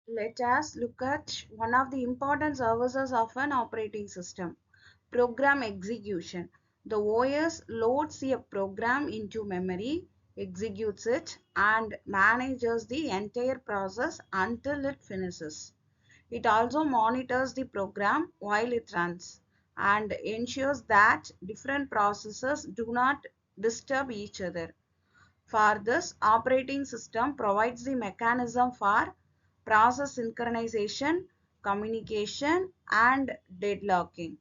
Let us look at one of the important services of an operating system, program execution. The OS loads a program into memory, executes it, and manages the entire process until it finishes. It also monitors the program while it runs and ensures that different processes do not disturb each other. For this, operating system provides the mechanism for process synchronization, communication, and deadlocking.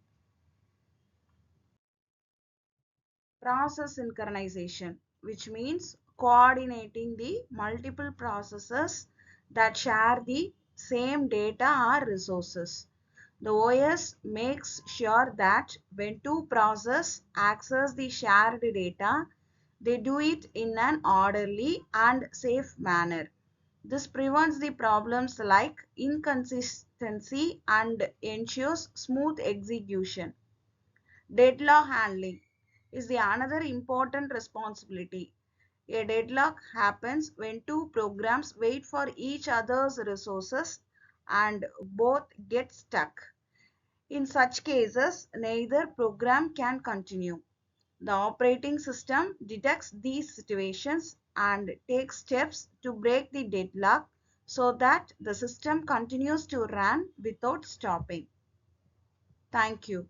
Process synchronization, which means coordinating the multiple processes that share the same data or resources. The OS makes sure that when two processes access the shared data, they do it in an orderly and safe manner. This prevents the problems like inconsistency and ensures smooth execution. Deadlock handling is the another important responsibility. A deadlock happens when two programs wait for each other's resources and both get stuck. In such cases, neither program can continue. The operating system detects these situations and takes steps to break the deadlock so that the system continues to run without stopping. Thank you.